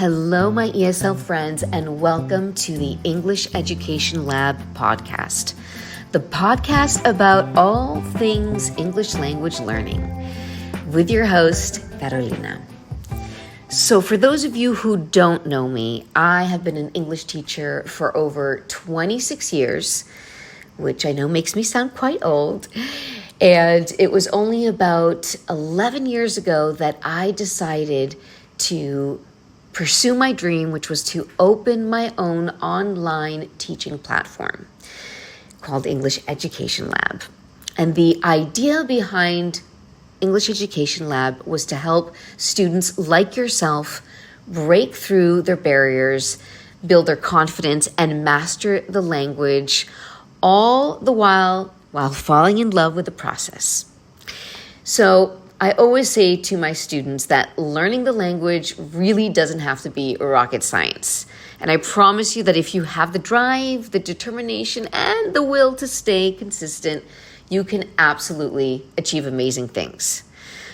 Hello, my ESL friends, and welcome to the English Education Lab podcast, the podcast about all things English language learning, with your host, Carolina. So for those of you who don't know me, I have been an English teacher for over 26 years, which I know makes me sound quite old. And it was only about 11 years ago that I decided to pursue my dream, which was to open my own online teaching platform called English Education Lab. And the idea behind English Education Lab was to help students like yourself break through their barriers, build their confidence, and master the language, all the while falling in love with the process. So I always say to my students that learning the language really doesn't have to be rocket science. And I promise you that if you have the drive, the determination, and the will to stay consistent, you can absolutely achieve amazing things.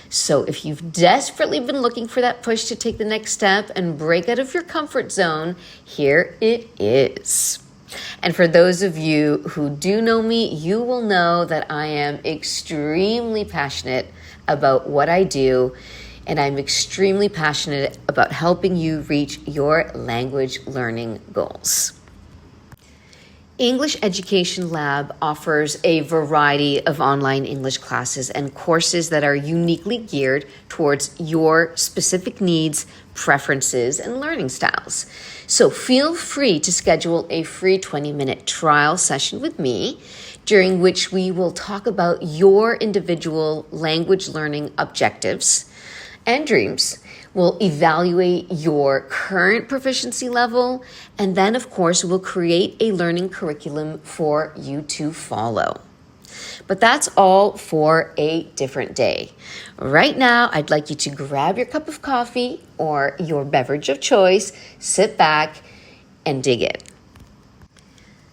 So if you've desperately been looking for that push to take the next step and break out of your comfort zone, here it is. And for those of you who do know me, you will know that I am extremely passionate about what I do, and I'm extremely passionate about helping you reach your language learning goals. English Education Lab offers a variety of online English classes and courses that are uniquely geared towards your specific needs, preferences, and learning styles. So feel free to schedule a free 20-minute trial session with me, during which we will talk about your individual language learning objectives and dreams. We'll evaluate your current proficiency level, and then, of course, we'll create a learning curriculum for you to follow. But that's all for a different day. Right now, I'd like you to grab your cup of coffee or your beverage of choice, sit back, and dig in.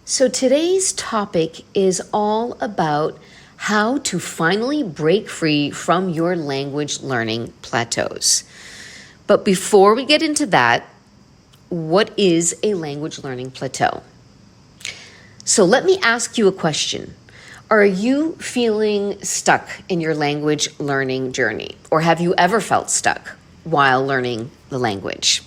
So today's topic is all about how to finally break free from your language learning plateaus. But before we get into that, what is a language learning plateau? So let me ask you a question. Are you feeling stuck in your language learning journey? Or have you ever felt stuck while learning the language?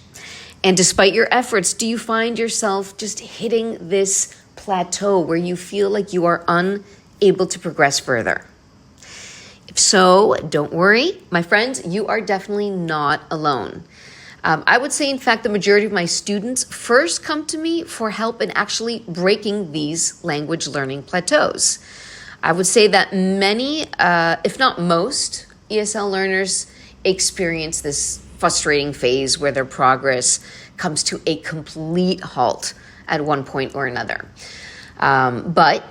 And despite your efforts, do you find yourself just hitting this plateau where you feel like you are unable to progress further? If so, don't worry, my friends, you are definitely not alone. I would say, in fact, the majority of my students first come to me for help in actually breaking these language learning plateaus. I would say that many, if not most, ESL learners experience this frustrating phase where their progress comes to a complete halt at one point or another. But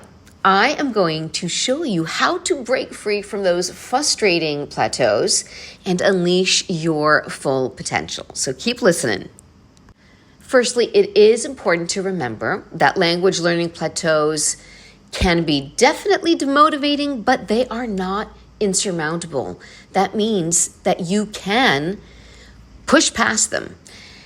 I am going to show you how to break free from those frustrating plateaus and unleash your full potential. So keep listening. Firstly, it is important to remember that language learning plateaus can be definitely demotivating, but they are not insurmountable. That means that you can push past them.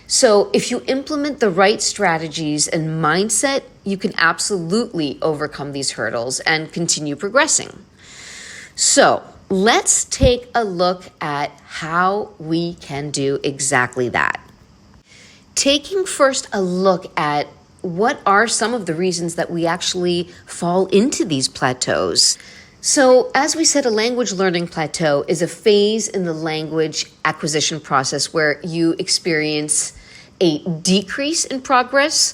So if you implement the right strategies and mindset, you can absolutely overcome these hurdles and continue progressing. So let's take a look at how we can do exactly that. Taking first a look at what are some of the reasons that we actually fall into these plateaus. So as we said, a language learning plateau is a phase in the language acquisition process where you experience a decrease in progress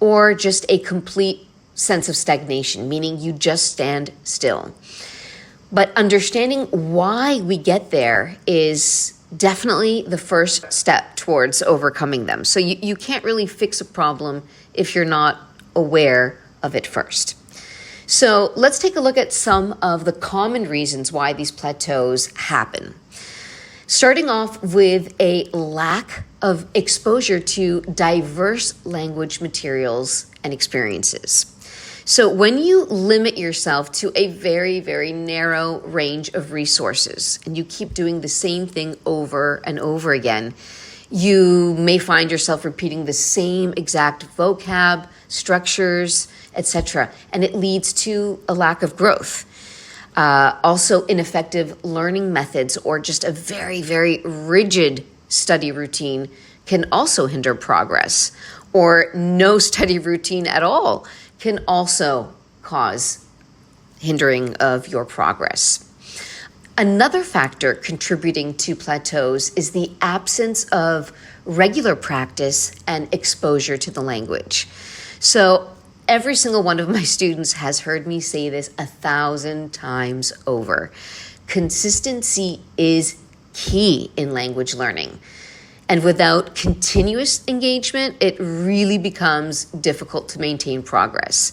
or just a complete sense of stagnation, meaning you just stand still. But understanding why we get there is definitely the first step towards overcoming them. So you can't really fix a problem if you're not aware of it first. So let's take a look at some of the common reasons why these plateaus happen. Starting off with a lack of exposure to diverse language materials and experiences. So when you limit yourself to a very, very narrow range of resources and you keep doing the same thing over and over again, You may find yourself repeating the same exact vocab, structures, etc., and it leads to a lack of growth. Also, ineffective learning methods or just a very, very rigid study routine can also hinder progress, or no study routine at all can also cause hindering of your progress. Another factor contributing to plateaus is the absence of regular practice and exposure to the language. So every single one of my students has heard me say this 1,000 times over. Consistency is key in language learning. And without continuous engagement, it really becomes difficult to maintain progress.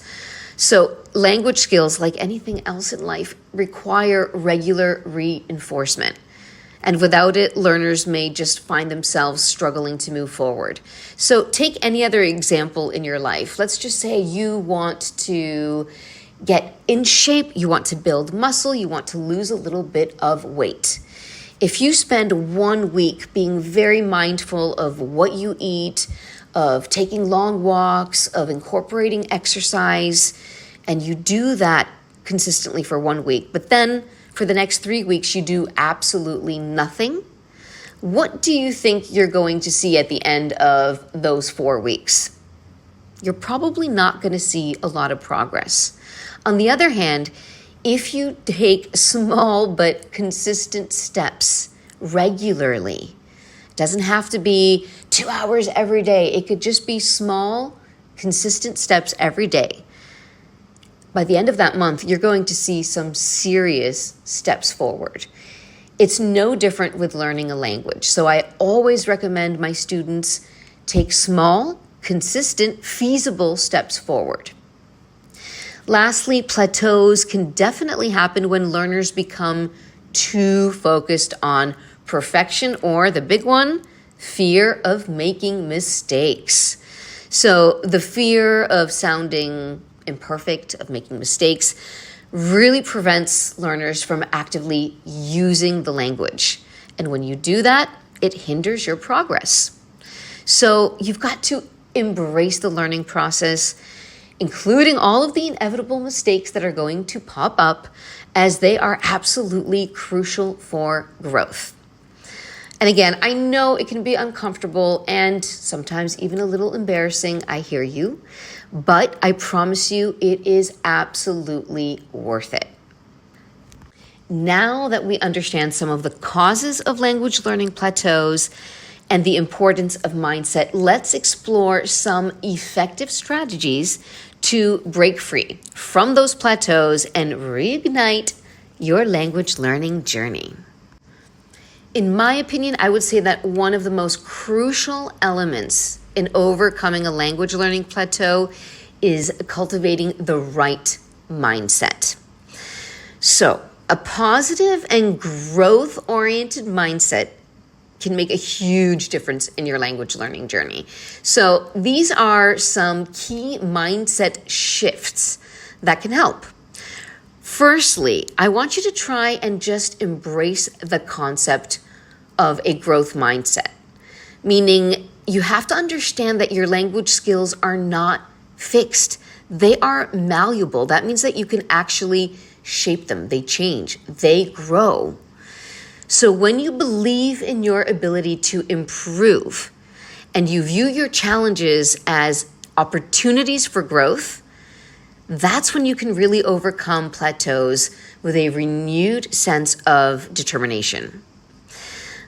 So language skills, like anything else in life, require regular reinforcement. And without it, learners may just find themselves struggling to move forward. So take any other example in your life. Let's just say you want to get in shape, you want to build muscle, you want to lose a little bit of weight. If you spend 1 week being very mindful of what you eat, of taking long walks, of incorporating exercise, and you do that consistently for 1 week, but then for the next 3 weeks you do absolutely nothing, what do you think you're going to see at the end of those 4 weeks? You're probably not going to see a lot of progress. On the other hand, if you take small but consistent steps regularly, it doesn't have to be 2 hours every day. It could just be small, consistent steps every day. By the end of that month, you're going to see some serious steps forward. It's no different with learning a language. So I always recommend my students take small, consistent, feasible steps forward. Lastly, plateaus can definitely happen when learners become too focused on perfection, or the big one, fear of making mistakes. So the fear of sounding imperfect, of making mistakes, really prevents learners from actively using the language. And when you do that, it hinders your progress. So you've got to embrace the learning process, including all of the inevitable mistakes that are going to pop up, as they are absolutely crucial for growth. And again, I know it can be uncomfortable and sometimes even a little embarrassing. I hear you, but I promise you it is absolutely worth it. Now that we understand some of the causes of language learning plateaus and the importance of mindset, let's explore some effective strategies to break free from those plateaus and reignite your language learning journey. In my opinion, I would say that one of the most crucial elements in overcoming a language learning plateau is cultivating the right mindset. So, a positive and growth-oriented mindset can make a huge difference in your language learning journey. So these are some key mindset shifts that can help. Firstly, I want you to try and just embrace the concept of a growth mindset, meaning you have to understand that your language skills are not fixed. They are malleable. That means that you can actually shape them. They change. They grow. So when you believe in your ability to improve and you view your challenges as opportunities for growth, that's when you can really overcome plateaus with a renewed sense of determination.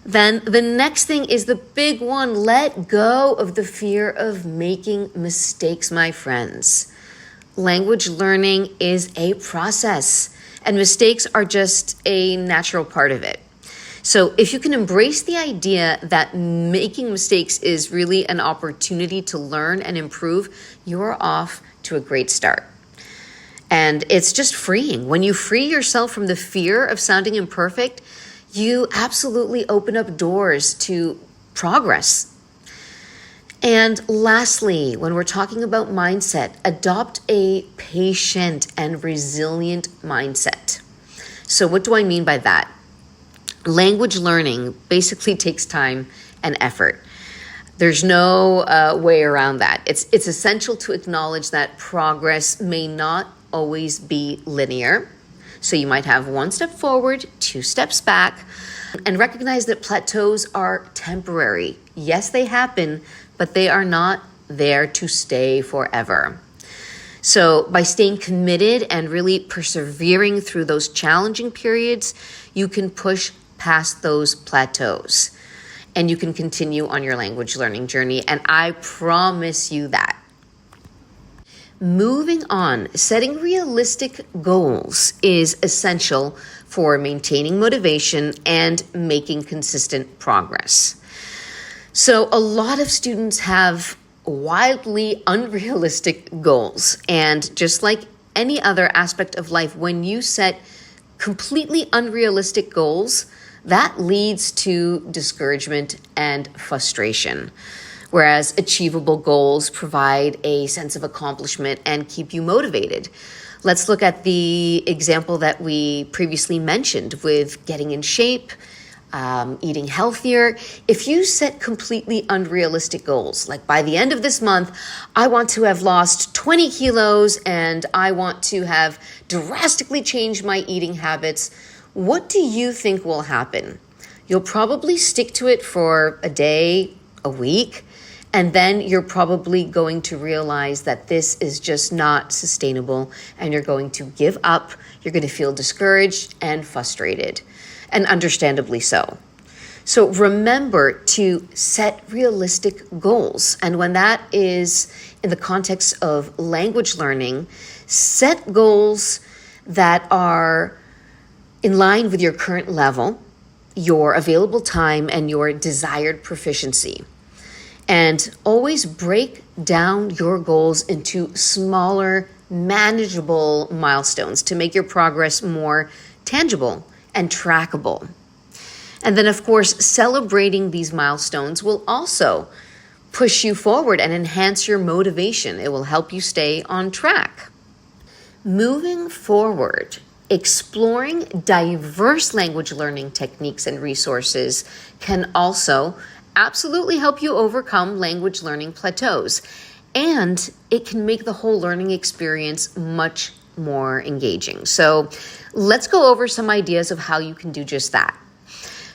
Then the next thing is the big one. Let go of the fear of making mistakes, my friends. Language learning is a process, and mistakes are just a natural part of it. So if you can embrace the idea that making mistakes is really an opportunity to learn and improve, you're off to a great start. And it's just freeing. When you free yourself from the fear of sounding imperfect, you absolutely open up doors to progress. And lastly, when we're talking about mindset, adopt a patient and resilient mindset. So what do I mean by that? Language learning basically takes time and effort. There's no way around that. It's essential to acknowledge that progress may not always be linear. So you might have one step forward, two steps back, and recognize that plateaus are temporary. Yes, they happen, but they are not there to stay forever. So by staying committed and really persevering through those challenging periods, you can push past those plateaus and you can continue on your language learning journey. And I promise you that. Moving on, setting realistic goals is essential for maintaining motivation and making consistent progress. So a lot of students have wildly unrealistic goals. And just like any other aspect of life, when you set completely unrealistic goals, that leads to discouragement and frustration. Whereas achievable goals provide a sense of accomplishment and keep you motivated. Let's look at the example that we previously mentioned with getting in shape, eating healthier. If you set completely unrealistic goals, like by the end of this month, I want to have lost 20 kilos and I want to have drastically changed my eating habits, what do you think will happen? You'll probably stick to it for a day, a week, and then you're probably going to realize that this is just not sustainable and you're going to give up. You're going to feel discouraged and frustrated, and understandably so. So remember to set realistic goals. And when that is in the context of language learning, set goals that are in line with your current level, your available time, and your desired proficiency. And always break down your goals into smaller, manageable milestones to make your progress more tangible and trackable. And then, of course, celebrating these milestones will also push you forward and enhance your motivation. It will help you stay on track. Moving forward, exploring diverse language learning techniques and resources can also absolutely help you overcome language learning plateaus. And it can make the whole learning experience much more engaging. So let's go over some ideas of how you can do just that.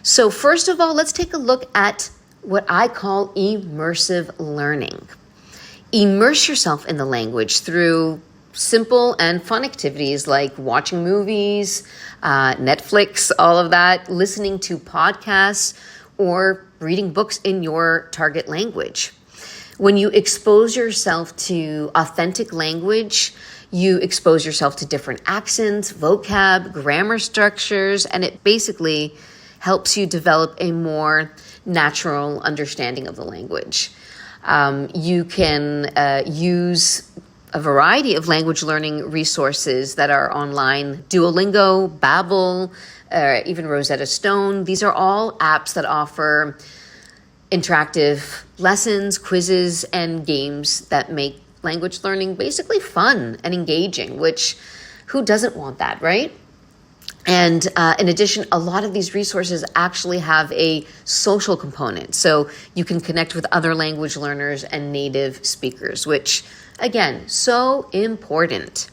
So first of all, let's take a look at what I call immersive learning. Immerse yourself in the language through simple and fun activities like watching movies, Netflix, all of that, listening to podcasts, or reading books in your target language. When you expose yourself to authentic language, you expose yourself to different accents, vocab, grammar structures, and it basically helps you develop a more natural understanding of the language. You can use a variety of language learning resources that are online: Duolingo, Babbel, even Rosetta Stone. These are all apps that offer interactive lessons, quizzes, and games that make language learning basically fun and engaging, which who doesn't want that, right? And in addition, a lot of these resources actually have a social component. So you can connect with other language learners and native speakers, which, again, so important.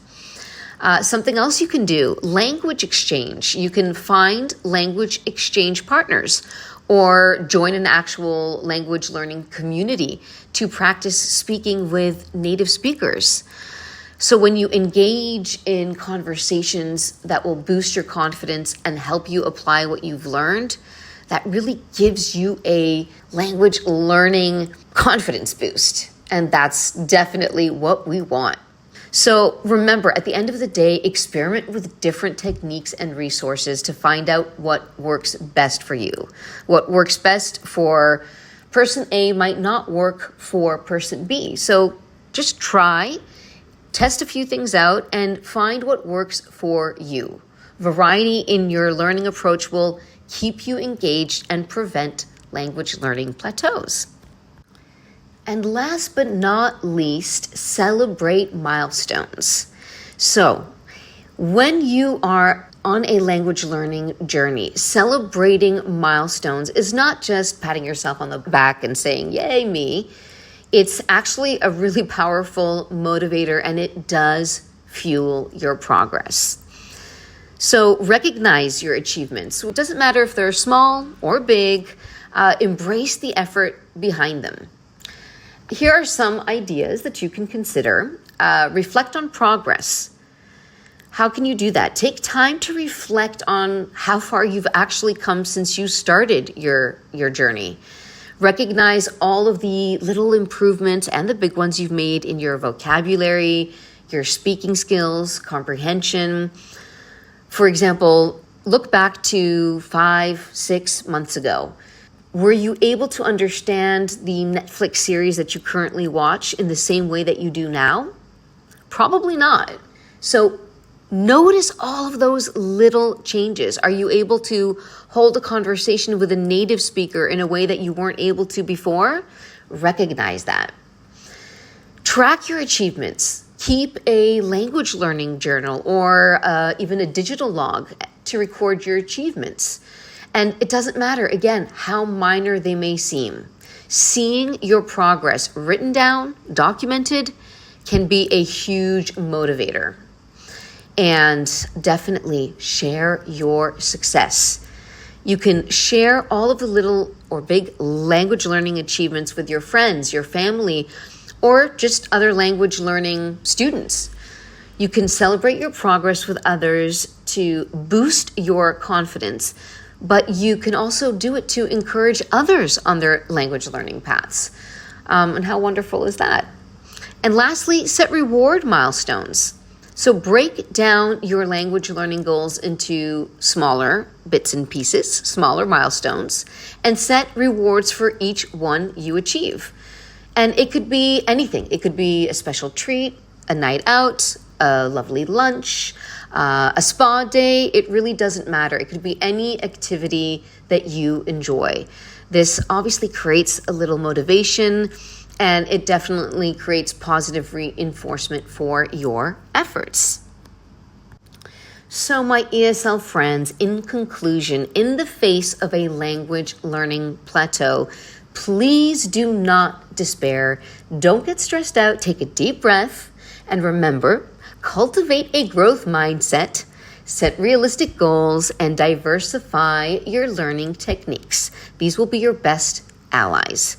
Something else you can do, language exchange. You can find language exchange partners or join an actual language learning community to practice speaking with native speakers. So when you engage in conversations that will boost your confidence and help you apply what you've learned, that really gives you a language learning confidence boost. And that's definitely what we want. So remember, at the end of the day, experiment with different techniques and resources to find out what works best for you. What works best for person A might not work for person B. So just try, test a few things out, and find what works for you. Variety in your learning approach will keep you engaged and prevent language learning plateaus. And last but not least, celebrate milestones. So when you are on a language learning journey, celebrating milestones is not just patting yourself on the back and saying, yay, me. It's actually a really powerful motivator, and it does fuel your progress. So recognize your achievements. It doesn't matter if they're small or big, embrace the effort behind them. Here are some ideas that you can consider. Reflect on progress. How can you do that? Take time to reflect on how far you've actually come since you started your journey. Recognize all of the little improvements and the big ones you've made in your vocabulary, your speaking skills, comprehension. For example, look back to 5-6 months ago. Were you able to understand the Netflix series that you currently watch in the same way that you do now? Probably not. So notice all of those little changes. Are you able to hold a conversation with a native speaker in a way that you weren't able to before? Recognize that. Track your achievements. Keep a language learning journal or even a digital log to record your achievements. And it doesn't matter, again, how minor they may seem. Seeing your progress written down, documented, can be a huge motivator. And definitely share your success. You can share all of the little or big language learning achievements with your friends, your family, or just other language learning students. You can celebrate your progress with others to boost your confidence, but you can also do it to encourage others on their language learning paths. And how wonderful is that? And lastly, set reward milestones. So break down your language learning goals into smaller bits and pieces, smaller milestones, and set rewards for each one you achieve. And it could be anything. It could be a special treat, a night out, a lovely lunch, a spa day. It really doesn't matter. It could be any activity that you enjoy. This obviously creates a little motivation, and it definitely creates positive reinforcement for your efforts. So my ESL friends, in conclusion, in the face of a language learning plateau, please do not despair. Don't get stressed out. Take a deep breath. And remember, cultivate a growth mindset, set realistic goals, and diversify your learning techniques. These will be your best allies.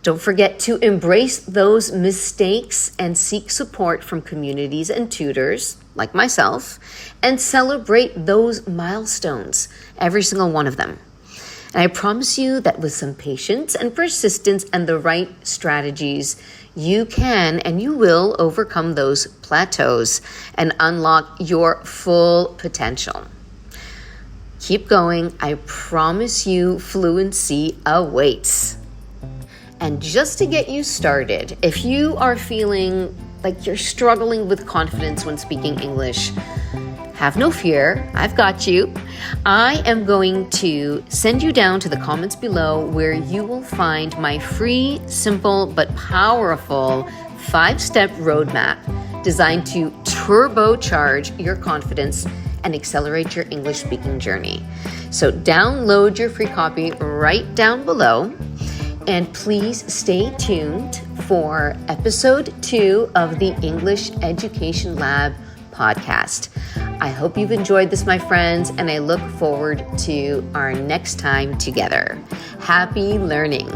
Don't forget to embrace those mistakes and seek support from communities and tutors like myself, and celebrate those milestones, every single one of them. And I promise you that with some patience and persistence and the right strategies, you can and you will overcome those plateaus and unlock your full potential. Keep going. I promise you fluency awaits. And just to get you started, if you are feeling like you're struggling with confidence when speaking English, have no fear, I've got you. I am going to send you down to the comments below where you will find my free, simple, but powerful 5-step roadmap designed to turbocharge your confidence and accelerate your English speaking journey. So download your free copy right down below. And please stay tuned for episode 2 of the English Education Lab podcast. I hope you've enjoyed this, my friends, and I look forward to our next time together. Happy learning.